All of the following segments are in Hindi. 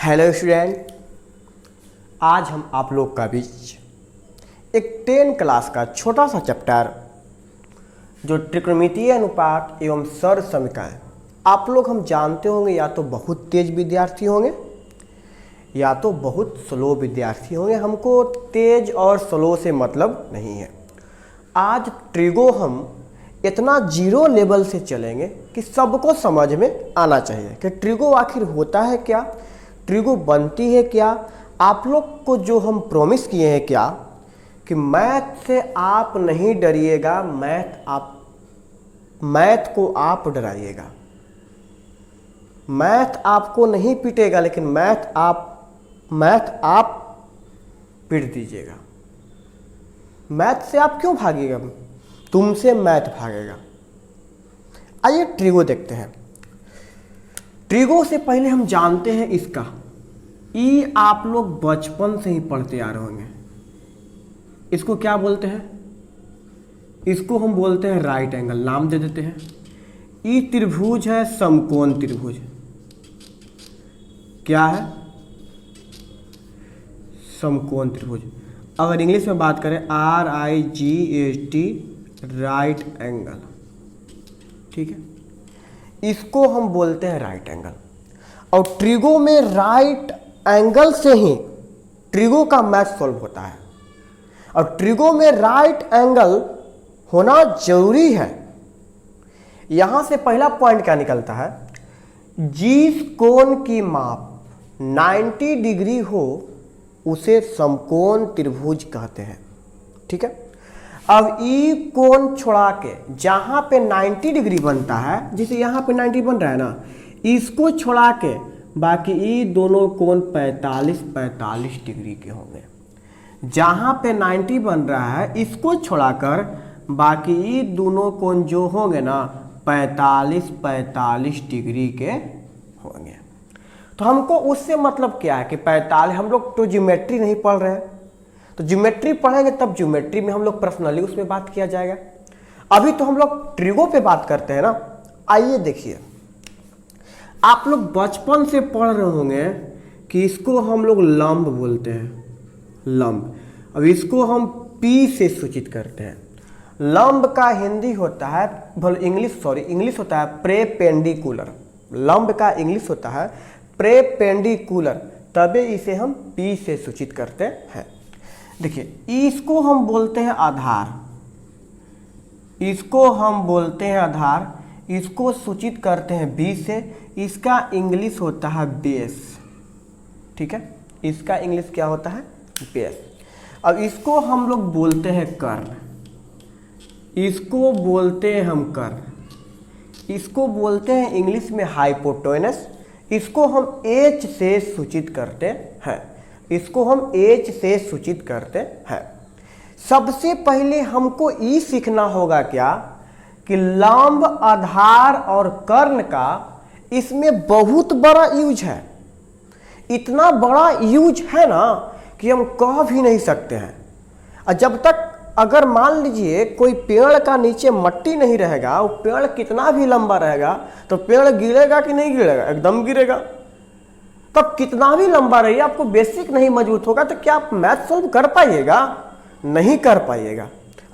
हेलो स्टूडेंट, आज हम आप लोग का बीच एक 10 क्लास का छोटा सा चैप्टर जो त्रिकोणमितीय अनुपात एवं सर समीकरण, आप लोग हम जानते होंगे या तो बहुत तेज विद्यार्थी होंगे या तो बहुत स्लो विद्यार्थी होंगे। हमको तेज और स्लो से मतलब नहीं है। आज ट्रिगो हम इतना जीरो लेवल से चलेंगे कि सबको समझ में आना चाहिए कि ट्रिगो आखिर होता है क्या, ट्रिगो बनती है क्या। आप लोग को जो हम प्रॉमिस किए हैं क्या कि मैथ से आप नहीं डरिएगा, मैथ को आप डराइएगा। मैथ आपको नहीं पीटेगा लेकिन मैथ आप पीट दीजिएगा। मैथ से आप क्यों भागेगा? तुमसे मैथ भागेगा। आइए ट्रिगो देखते हैं। ट्रिगो से पहले हम जानते हैं इसका ई, आप लोग बचपन से ही पढ़ते आ रहे होंगे। इसको क्या बोलते हैं? इसको हम बोलते हैं राइट एंगल, नाम दे देते हैं। ई त्रिभुज है, समकोण त्रिभुज। क्या है? समकोण त्रिभुज। अगर इंग्लिश में बात करें RIGHT, राइट एंगल। ठीक है, इसको हम बोलते हैं राइट एंगल। और ट्रिगो में राइट एंगल से ही ट्रिगो का मैथ सॉल्व होता है। और ट्रिगो में राइट एंगल होना जरूरी है। यहां से पहला पॉइंट क्या निकलता है? जिस कोण की माप 90 डिग्री हो उसे समकोण त्रिभुज कहते हैं। ठीक है, अब ई कोण छोड़ा के जहां पे 90 डिग्री बनता है, जैसे यहां पे 90 बन रहा है ना, इसको छोड़ा के बाकी ई दोनों कोण 45 डिग्री के होंगे। जहां पे 90 बन रहा है इसको छोड़ाकर बाकी ई दोनों कोण जो होंगे ना 45 डिग्री के होंगे। तो हमको उससे मतलब क्या है कि 45, हम लोग तो ज्योमेट्री नहीं पढ़ रहे हैं, तो ज्योमेट्री पढ़ेंगे तब ज्योमेट्री में हम लोग पर्सनली उसमें बात किया जाएगा। अभी तो हम लोग ट्रिगो पे बात करते हैं ना। आइए देखिए, आप लोग बचपन से पढ़ रहे होंगे कि इसको हम लोग लंब बोलते हैं, लंब। अब इसको हम P से सूचित करते हैं। लंब का हिंदी होता है, इंग्लिश होता है प्रेपेंडिकुलर। लंब का इंग्लिश होता है प्रेपेंडिकुलर, तभी इसे हम P से सूचित करते हैं। देखिए, इसको हम बोलते हैं आधार, इसको हम बोलते हैं आधार, इसको सूचित करते हैं B से। इसका इंग्लिश होता है बेस। ठीक है, इसका इंग्लिश क्या होता है? बेस। अब इसको हम लोग बोलते हैं कर्ण, इसको बोलते हैं हम कर्ण, इसको बोलते हैं इंग्लिश में हाइपोटेनस। इसको हम H से सूचित करते हैं, इसको हम H से सूचित करते हैं। सबसे पहले हमको ये सीखना होगा क्या कि लंब, आधार और कर्ण का इसमें बहुत बड़ा यूज है। इतना बड़ा यूज है ना कि हम कह भी नहीं सकते हैं। और जब तक अगर मान लीजिए कोई पेड़ का नीचे मट्टी नहीं रहेगा, वो पेड़ कितना भी लंबा रहेगा तो पेड़ गिरेगा कि नहीं गिरेगा? एकदम गिरेगा। तब कितना भी लंबा रहिए, आपको बेसिक नहीं मजबूत होगा तो क्या आप मैथ सॉल्व कर पाइएगा? नहीं कर पाइएगा।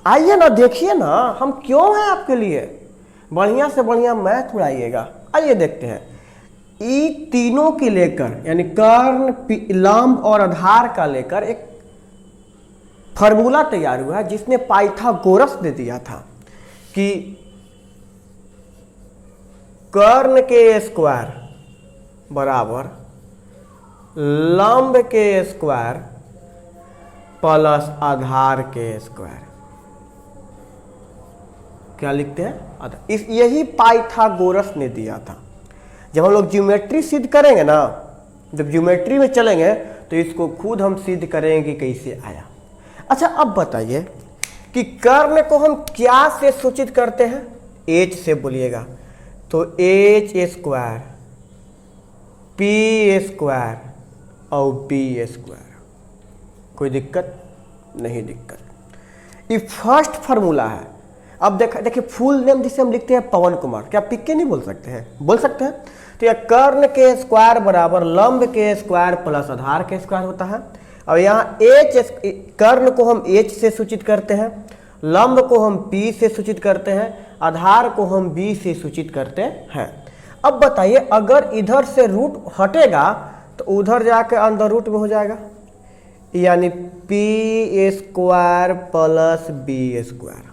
आइए ना, देखिए ना, हम क्यों हैं आपके लिए। बढ़िया से बढ़िया मैथ उड़ाइएगा। आइए देखते हैं। ई तीनों के लेकर, यानी कर्ण, लंब और आधार का लेकर एक फार्मूला तैयार हुआ है जिसने पाइथागोरस ने दिया था कि कर्ण के स्क्वायर बराबर लंब के स्क्वायर प्लस आधार के स्क्वायर। क्या लिखते हैं? यही पाइथागोरस ने दिया था। जब हम लोग ज्योमेट्री सिद्ध करेंगे ना, जब ज्योमेट्री में चलेंगे तो इसको खुद हम सिद्ध करेंगे कि कैसे आया। अच्छा, अब बताइए कि कर्ण को हम क्या से सूचित करते हैं? H से बोलिएगा तो H स्क्वायर, P स्क्वायर और B स्क्वायर। कोई दिक्कत? नहीं दिक्कत। ये फर्स्ट फार्मूला है। अब देखिए फुल नेम जिसे हम लिखते हैं पवन कुमार, क्या पिक्के नहीं बोल सकते हैं? बोल सकते हैं। तो यह कर्ण के स्क्वायर बराबर लंब के स्क्वायर प्लस आधार के स्क्वायर होता है। और यहाँ एच, कर्ण को हम एच से सूचित करते हैं, लंब को हम पी से सूचित करते हैं, आधार को हम बी से सूचित करते हैं। अब बताइए अगर इधर से रूट हटेगा तो उधर जाके अंदर रूट में हो जाएगा, यानी P square plus B square.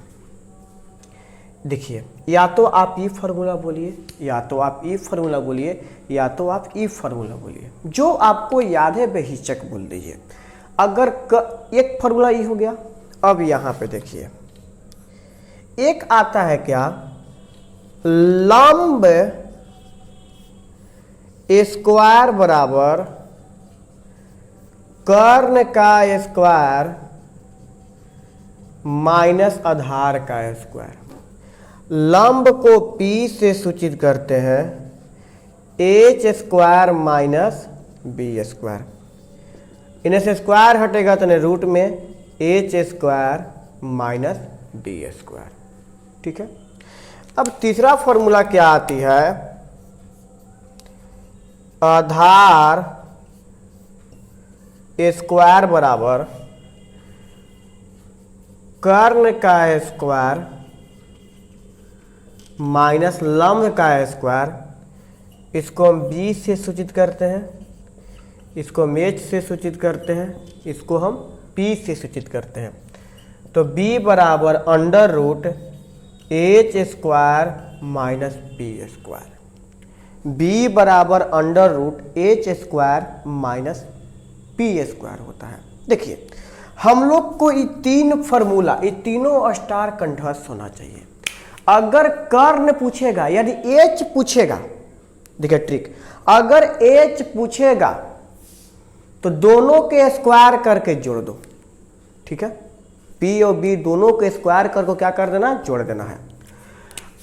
देखिए या तो आप ये फार्मूला बोलिए, या तो आप ई फार्मूला बोलिए, या तो आप ई फार्मूला बोलिए, जो आपको याद है बेहिचक बोल दीजिए। अगर एक फार्मूला ई हो गया। अब यहाँ पे देखिए एक आता है क्या, लंब स्क्वायर बराबर कर्ण का स्क्वायर माइनस आधार का स्क्वायर। लंब को P से सूचित करते हैं H square minus B square. इन्हें से स्क्वायर हटेगा तो रूट में H square minus B square. ठीक है। अब तीसरा फॉर्मूला क्या आती है, आधार स्क्वायर बराबर कर्ण का स्क्वायर माइनस लंब का स्क्वायर। इसको हम बी से सूचित करते हैं, इसको हम एच से सूचित करते हैं, इसको हम पी से सूचित करते हैं। तो b बराबर under root H square minus B square. b बराबर under root H square minus P square होता है। देखिए हम लोग को ये तीन फार्मूला, ये तीनों स्टार कंठस्थ होना चाहिए। अगर कर्ण पूछेगा यानी एच पूछेगा, देखिए ट्रिक, अगर एच पूछेगा तो दोनों के स्क्वायर करके जोड़ दो। ठीक है, पी और बी दोनों के स्क्वायर करके क्या कर देना, जोड़ देना है।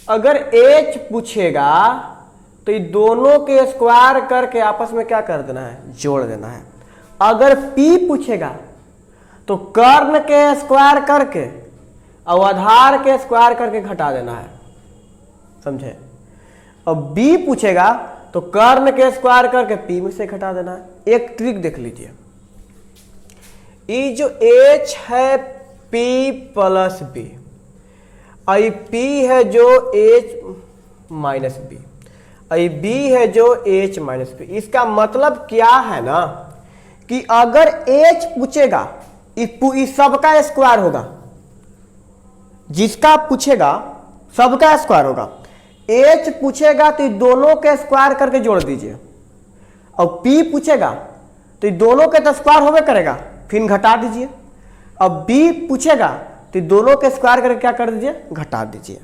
अगर एच पूछेगा तो ये दोनों के स्क्वायर करके आपस में क्या कर देना है, जोड़ देना है। अगर पी पूछेगा तो कर्ण के स्क्वायर करके और आधार के स्क्वायर करके घटा देना है, समझे। और बी पूछेगा तो कर्ण के स्क्वायर करके पी में से घटा देना है। एक ट्रिक देख लीजिए, ये जो एच है पी प्लस बी, और ये पी है जो एच माइनस बी, और ये बी है जो एच माइनस बी। इसका मतलब क्या है ना कि अगर एच पूछेगा इस सबका स्क्वायर होगा, जिसका पूछेगा सबका स्क्वायर होगा। एच पूछेगा तो दोनों के स्क्वायर करके जोड़ दीजिए, और पी पूछेगा तो दोनों के तो स्क्वायर होवे करेगा, फिर घटा दीजिए। अब बी पूछेगा तो दोनों के स्क्वायर करके क्या कर दीजिए, घटा दीजिए।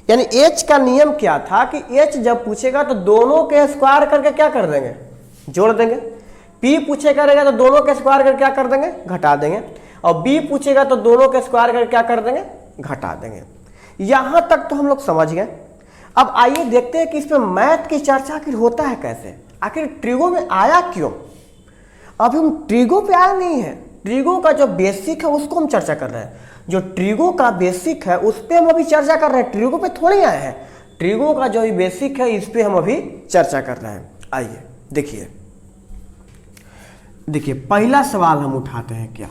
यानी एच का नियम क्या था कि एच जब पूछेगा तो दोनों के स्क्वायर करके क्या कर देंगे, जोड़ देंगे। पी पूछेगा रहेगा तो दोनों के स्क्वायर करके क्या कर देंगे, घटा देंगे। और बी पूछेगा तो दोनों के स्क्वायर करके क्या कर देंगे, घटा देंगे। यहां तक तो हम लोग समझ गए। अब आइए देखते हैं कि इसमें मैथ की चर्चा आखिर होता है कैसे, आखिर ट्रिगो में आया क्यों। अभी हम ट्रिगो पे आए नहीं है, ट्रिगो का जो बेसिक है उसको हम चर्चा कर रहे हैं। जो ट्रिगो का बेसिक है उस पर हम अभी चर्चा कर रहे हैं, ट्रिगो पे थोड़ी आए हैं। ट्रिगो का जो बेसिक है इस पे हम अभी चर्चा कर रहे हैं। आइए देखिए पहला सवाल हम उठाते हैं। क्या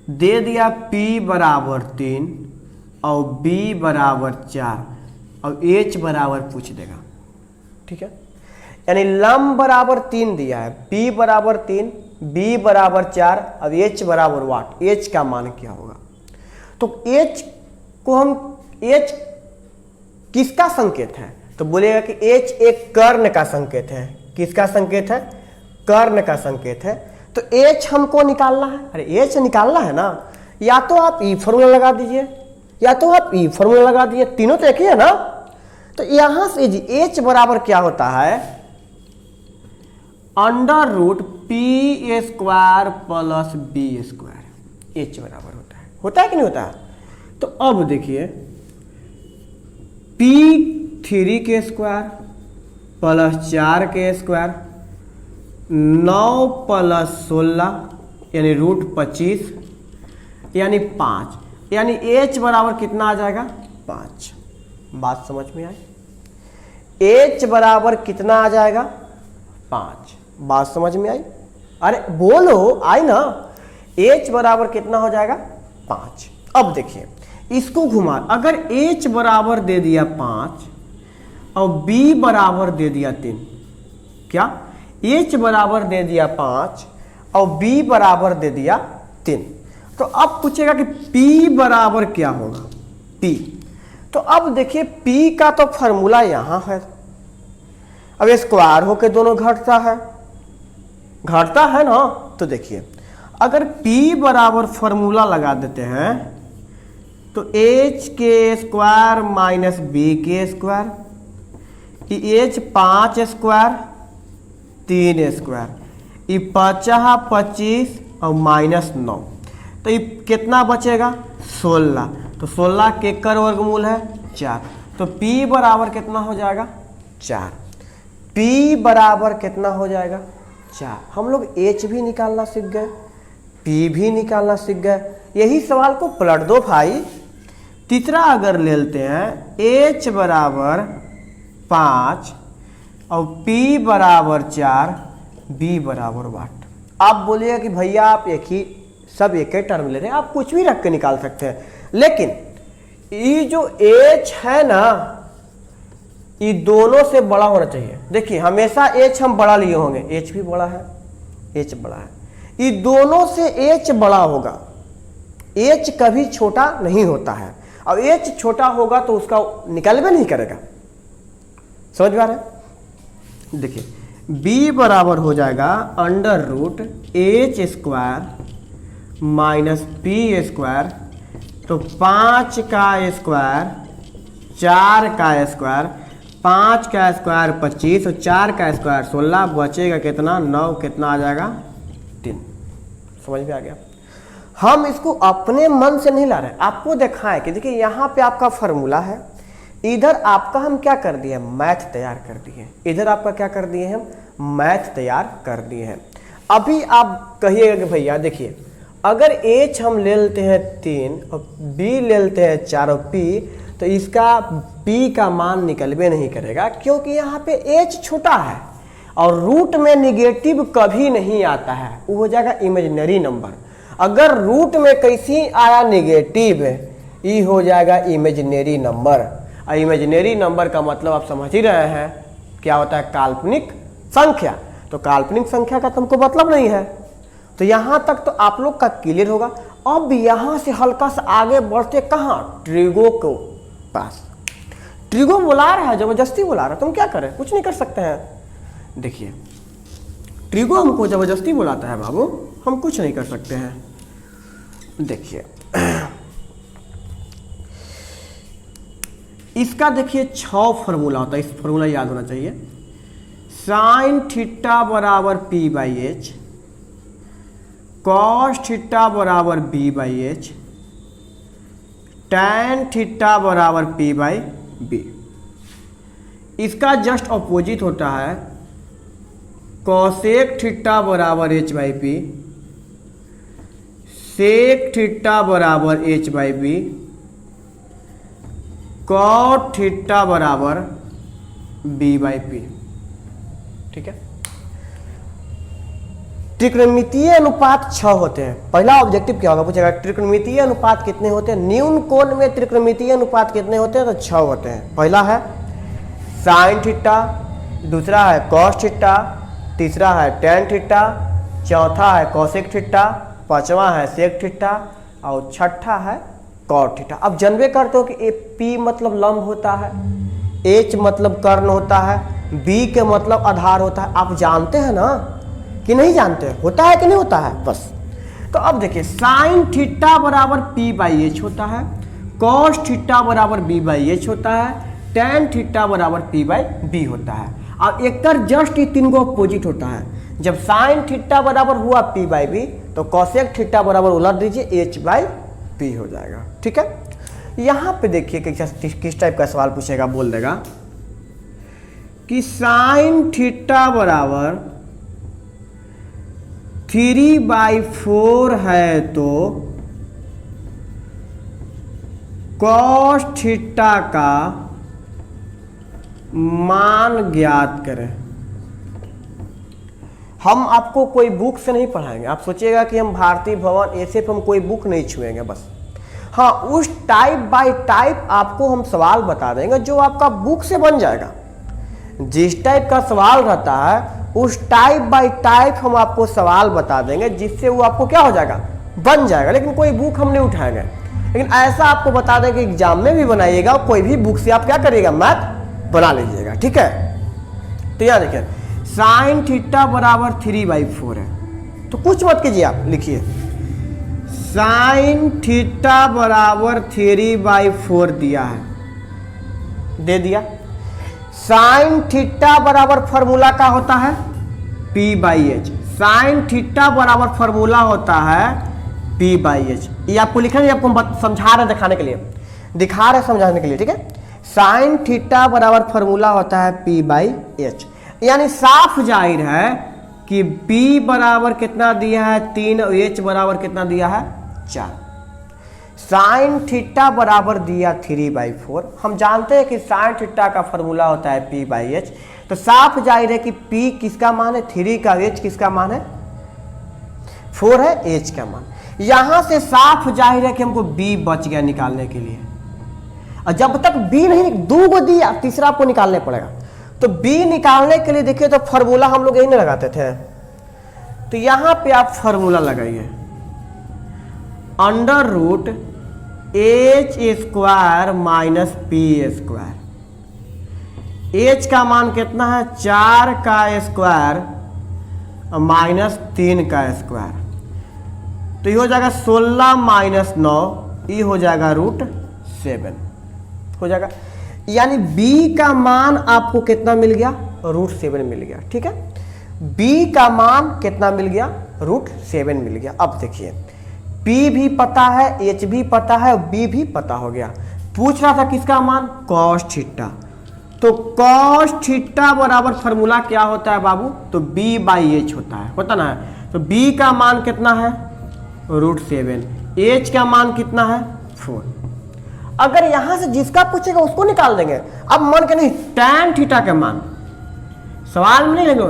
दे दिया, P बराबर 3 और B बराबर 4 और H बराबर पूछ देगा। ठीक है, यानी लंब बराबर 3 दिया है, P बराबर 3, B बराबर 4 और H बराबर वाट, H का मान क्या होगा। तो H को हम, H किसका संकेत है, तो बोलेगा कि H एक कर्ण का संकेत है। किसका संकेत है, कर्ण का संकेत है। तो H हमको निकालना है, अरे H निकालना है ना, या तो आप ई फॉर्मूला लगा दीजिए या तो आप ई फॉर्मूला लगा दीजिए, तीनों तो एक ही है ना। तो यहां से जी H बराबर क्या होता है, under root P square plus B square. H बराबर होता है कि नहीं होता है। तो अब देखिए P3 के स्क्वायर प्लस 4 के स्क्वायर 9 प्लस 16 यानी रूट 25 यानी 5, यानी H बराबर कितना आ जाएगा, 5। बात समझ में आई? h बराबर कितना आ जाएगा? 5। बात समझ में आई? अरे बोलो, आई ना? h बराबर कितना हो जाएगा? 5। अब देखिए इसको घुमा, अगर h बराबर दे दिया 5 और b बराबर दे दिया 3, क्या h बराबर दे दिया 5 और b बराबर दे दिया 3, तो अब पूछेगा कि p बराबर क्या होगा? p, तो अब देखिए p का तो फॉर्मूला यहां है, अब स्क्वायर होके दोनों घटता है ना। तो देखिए अगर p बराबर फॉर्मूला लगा देते हैं तो h के स्क्वायर माइनस b के स्क्वायर, h 5 स्क्वायर 3 स्क्वायर, ये 25 और माइनस 9, तो ये कितना बचेगा? 16। तो 16 के कर वर्गमूल है 4, तो p बराबर कितना हो जाएगा? 4। p बराबर कितना हो जाएगा? 4। हम लोग h भी निकालना सीख गए, p भी निकालना सीख गए। यही सवाल को पलट दो भाई। तीसरा अगर ले लेते हैं, h बराबर 5 और p बराबर 4, b बराबर 8। आप बोलिएगा कि भैया आप एक ही टर्म ले रहे हैं, आप कुछ भी रख के निकाल सकते हैं, लेकिन ये जो h है ना, ये दोनों से बड़ा होना चाहिए। देखिए हमेशा h हम बड़ा लिए होंगे, h भी बड़ा है, h बड़ा है, ये दोनों से h बड़ा होगा, h कभी छोटा नहीं होता है, और h छोटा होगा तो उसका निकल भी नहीं करेगा। समझ में आ रहा है? देखिए b बराबर हो जाएगा अंडर रूट h स्क्वायर माइनस p स्क्वायर, तो 5 का स्क्वायर 4 का स्क्वायर, 5 का स्क्वायर 25 और 4 का स्क्वायर 16, बचेगा कितना? 9। कितना आ जाएगा? 3। समझ में आ गया? हम इसको अपने मन से नहीं ला रहे, आपको दिखाएं कि देखिए यहाँ पे आपका फॉर्मूला है, इधर आपका हम क्या कर दिए? मैथ तैयार कर दिए। इधर आपका क्या कर दिए? हम मैथ तैयार कर दिए हैं। अभी आप कहिएगा कि भैया देखिए अगर h हम ले लेते हैं 3 और b ले लेते हैं 4 और p, तो इसका p का मान निकलबे नहीं करेगा, क्योंकि यहाँ पे h छोटा है और रूट में निगेटिव कभी नहीं आता है, वो हो जाएगा इमेजिनरी नंबर। अगर रूट में कैसी आया निगेटिव, ये हो जाएगा इमेजिनरी नंबर, और इमेजिनरी नंबर का मतलब आप समझ ही रहे हैं क्या होता है? काल्पनिक संख्या। तो काल्पनिक संख्या का तुमको मतलब नहीं है, तो यहां तक तो आप लोग का क्लियर होगा। अब यहां से हल्का सा आगे बढ़ते कहां? ट्रिगो को पास। ट्रिगो बुला रहा है, जबरदस्ती बुला रहा है, तुम क्या करें? कुछ नहीं कर सकते हैं। देखिए ट्रिगो हमको जबरदस्ती बुलाता है बाबू, हम कुछ नहीं कर सकते हैं। देखिए इसका देखिए 6 फार्मूला होता है, इस फार्मूला याद होना चाहिए। साइन थीटा बराबर p by H, cos theta बराबर b by H, tan theta बराबर p बाई बी। इसका जस्ट अपोजिट होता है कॉसेक थीटा बराबर h by P, sec theta बराबर h by B, cot theta बराबर b बाई पी। ठीक है, त्रिकोणमितीय अनुपात 6 होते हैं। पहला ऑब्जेक्टिव क्या होगा पूछेगा, त्रिकोणमितीय अनुपात कितने होते हैं? न्यून कोण में त्रिकोणमितीय अनुपात कितने होते हैं? तो 6 होते हैं। पहला है साइन थीटा, दूसरा है कॉस थीटा, तीसरा है टैन थीटा, चौथा है कॉसेक थीटा, पांचवा है सेक थीटा और छठा है कॉट थीटा। अब जानबे करते हो कि पी मतलब लंब होता है, एच मतलब कर्ण होता है, बी के मतलब आधार होता है। आप जानते हैं ना कि नहीं जानते? होता है कि नहीं होता है? बस। तो अब देखिए साइन थीटा बराबर पी बाई एच होता है, कॉस थीटा बराबर बी बाई एच होता है, टैन थीटा बराबर पी बाई बी होता है। अब एक तर जस्ट ये 3 को अपोजिट होता है। जब साइन थीटा बराबर हुआ पी बाई बी, तो कॉसेक थीटा बराबर उलट दीजिए, एच बाई पी हो जाएगा। ठीक है, यहाँ पे देखिए किस टाइप का सवाल पूछेगा, बोल देगा कि साइन थीटा बराबर 3/4 है तो कॉस थीटा का मान ज्ञात करें। हम आपको कोई बुक से नहीं पढ़ाएंगे, आप सोचिएगा कि हम भारतीय भवन ऐसे हम कोई बुक नहीं छुएंगे बस। हाँ, उस टाइप बाय टाइप आपको हम सवाल बता देंगे जो आपका बुक से बन जाएगा। जिस टाइप का सवाल रहता है उस टाइप बाय टाइप हम आपको सवाल बता देंगे जिससे वो आपको क्या हो जाएगा, बन जाएगा। लेकिन कोई बुक हम नहीं उठाएंगे, लेकिन ऐसा आपको बता दें कि एग्जाम में भी बनाइएगा, कोई भी बुक से आप क्या करिएगा, मैथ बना लीजिएगा। ठीक है, तो यहाँ देखिए साइन थीटा बराबर 3/4 है, तो कुछ मत कीजिए, आप लिखिए साइन थीटा बराबर 3/4 दिया है, दे दिया। साइन थीटा बराबर फॉर्मूला का होता है P/H। साइन थीटा बराबर फॉर्मूला होता है P/H। ये आपको लिखा है, आपको समझा रहे दिखाने के लिए, दिखा रहे समझाने के लिए। ठीक है, साइन थीटा बराबर फॉर्मूला होता है P/H। यानी साफ जाहिर है कि P बराबर कितना दिया है 3 और H बराबर कितना दिया है 4। साइन थीटा बराबर दिया 3/4। हम जानते हैं कि साइन थीटा का फॉर्मूला होता है P/H, तो साफ जाहिर है कि P किसका मान है 3 का, H किसका मान है 4 है, H का मान। यहां से साफ जाहिर है कि हमको B बच गया निकालने के लिए। और जब तक B नहीं, 2 को दिया, तीसरा आपको निकालने पड़ेगा। तो B निकालने के लिए देखिए तो फॉर्मूला हम लोग यही नहीं लगाते थे, तो यहां पे आप फॉर्मूला लगाइए √H² माइनस P²। H का मान कितना है 4 का स्क्वायर माइनस 3 का स्क्वायर, तो ये हो जाएगा 16 माइनस 9, ये हो जाएगा √7 हो जाएगा। यानी B का मान आपको कितना मिल गया, √7 मिल गया। ठीक है, B का मान कितना मिल गया, √7 मिल गया। अब देखिए P भी पता है, H भी पता है, B भी पता हो गया। पूछ रहा था किसका मान, cos थीटा। तो cos थीटा बराबर फॉर्मूला क्या होता है बाबू, तो B/H होता ना है। तो B का मान कितना है √7, H का मान कितना है 4। अगर यहां से जिसका पूछेगा उसको निकाल देंगे। अब मान के नहीं, tan थीटा का मान सवाल में नहीं लेंगे।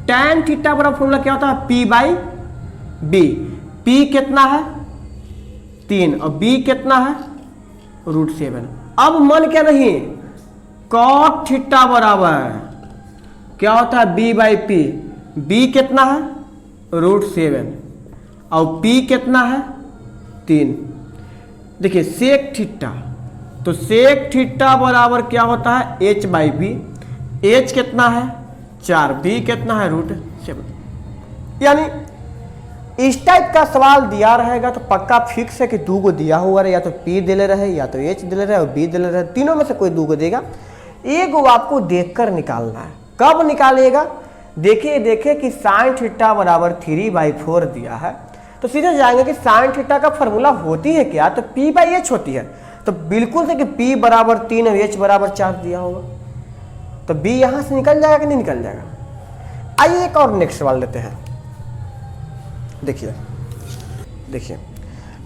tan थीटा बराबर फॉर्मूला क्या होता है P/B। P कितना है 3 और B कितना है √7। अब मन क्या नहीं, cot थीटा बराबर क्या होता है B/P। B कितना है √7 और P कितना है 3। देखिए सेक थीटा, तो सेक थीटा बराबर क्या होता है H/B। H कितना है 4, B कितना है √7। यानी इस टाइप का सवाल दिया रहेगा तो पक्का फिक्स है कि 2 को दिया हुआ है, या तो P दिले रहे, या तो H दिले रहे और B दिले रहे, तीनों में से कोई 2 को देगा। एक वो आपको देखकर निकालना है। कब निकालिएगा, देखिए कि साइन थीटा बराबर 3/4 दिया है, तो सीधे जाएंगे कि साइन थीटा का फॉर्मूला होती है क्या, तो P/H होती है। तो बिल्कुल से कि P बराबर 3 और H बराबर 4 दिया होगा, तो B यहां से निकल जाएगा कि नहीं निकल जाएगा। आइए एक और नेक्स्ट सवाल लेते हैं। देखिए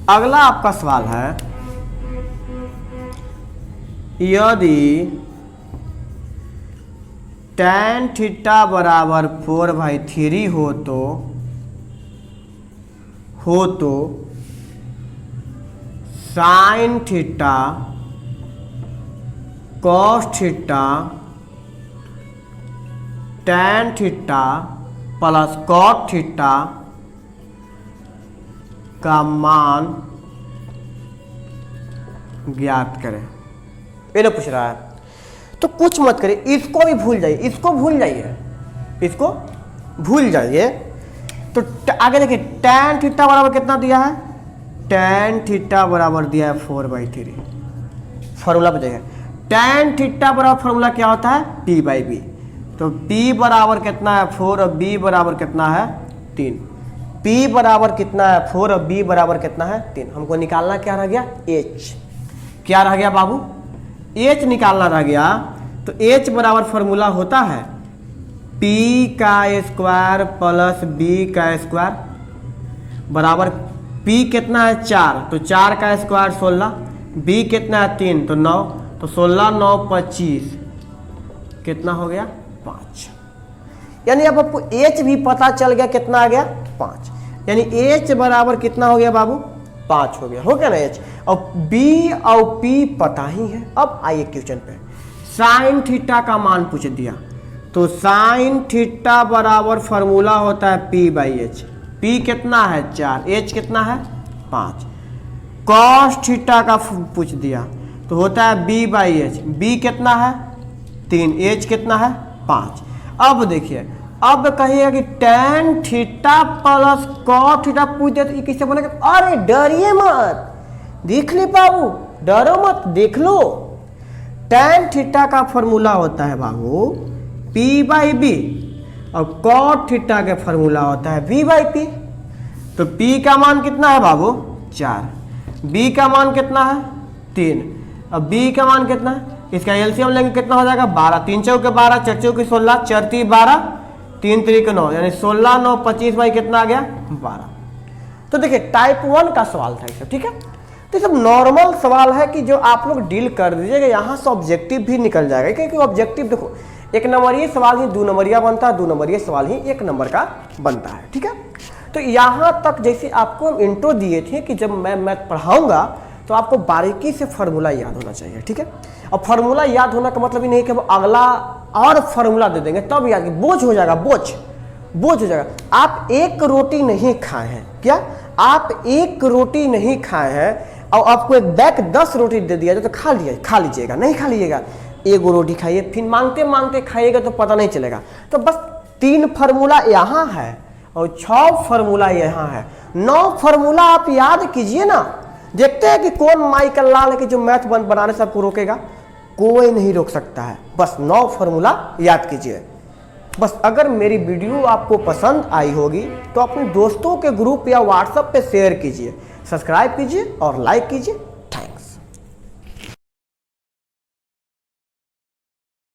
अगला आपका सवाल है, यदि tan थीटा बराबर 4/3 हो तो sine theta cos theta tan theta plus cot theta का मान ज्ञात करें। ये ना पूछ रहा है, तो कुछ मत करिए, इसको भी भूल जाइए, इसको भूल जाइए। तो आगे देखिए tan थीटा बराबर कितना दिया है, tan थीटा बराबर दिया है 4/3। फॉर्मूला बताइए, tan थीटा बराबर फॉर्मूला क्या होता है P/B। तो P बराबर कितना है 4 और B बराबर कितना है 3। P बराबर कितना है 4 और B बराबर कितना है 3। हमको निकालना क्या रह गया, H। क्या रह गया बाबू, H निकालना रह गया। तो H बराबर फॉर्मूला होता है P का स्क्वायर प्लस B का स्क्वायर बराबर P कितना है 4, तो 4 का स्क्वायर 16, बी कितना है 3 तो 9, तो 16 9 25 कितना हो गया 5। यानी अब आपको एच भी पता चल गया, कितना आ गया 5। यानी एच बराबर कितना हो गया बाबू 5 हो गया ना एच। और बी और पी पता ही है। अब आइए क्वेश्चन पे, साइन थीटा का मान पूछ दिया, तो साइन थीटा बराबर फॉर्मूला होता है पी बाई एच। पी कितना है 4, एच कितना है 5। कॉस थीटा का पूछ दिया तो होता है बी बाई एच। बी कितना है 3, एच कितना है 5। अब देखिए, अब कहिएगा कि tan theta plus cos theta पूछ दे तो ये किससे बनेगा। अरे डरिए मत, देख ले बाबू, डरो मत, देख लो। tan थीटा का फॉर्मूला होता है बाबू p बाई बी, और कॉट थीटा का फॉर्मूला होता है v बाई पी। तो p का मान कितना है बाबू 4, b का मान कितना है 3, अब b का मान कितना है, इसका एलसीएम लेंगे कितना हो जाएगा 12, 3 चौके 12, 4 चौके 16, 4 3 12, 3 3 9, यानी 16 9 25 बाई कितना आ गया 12। तो देखिए टाइप 1 का सवाल था ये सब, ठीक है। तो सब नॉर्मल सवाल है कि जो आप लोग डील कर दीजिएगा, यहाँ से ऑब्जेक्टिव भी निकल जाएगा। क्योंकि ऑब्जेक्टिव देखो, 1 नंबरीय सवाल ही 2 नंबरिया बनता है, 2 नंबरीय सवाल ही 1 नंबर का बनता है, ठीक है। तो यहाँ तक जैसे आपको हम इंट्रो दिए थे कि जब मैं मैथ पढ़ाऊंगा तो आपको बारीकी से फार्मूला याद होना चाहिए, ठीक है। और फार्मूला याद होना का मतलब ही नहीं कि हम अगला और फार्मूला दे देंगे तब याद, बोझ हो जाएगा, बोझ हो जाएगा। आप एक रोटी नहीं खाए हैं, क्या आप एक रोटी नहीं खाए हैं और आपको एक बैग 10 रोटी दे दिया तो खा लीजिएगा, नहीं खा लीजिएगा। एक रोटी खाइए, फिर मांगते मांगते खाइएगा तो पता नहीं चलेगा। तो बस 3 फार्मूला यहाँ है और 6 फार्मूला यहाँ है, 9 फार्मूला आप याद कीजिए ना। देखते हैं कि कौन माइकल लाल है कि जो मैथ बनाने से आपको रोकेगा, कोई नहीं रोक सकता है। बस 9 फार्मूला याद कीजिए। बस अगर मेरी वीडियो आपको पसंद आई होगी तो अपने दोस्तों के ग्रुप या व्हाट्सएप पे शेयर कीजिए, सब्सक्राइब कीजिए और लाइक कीजिए।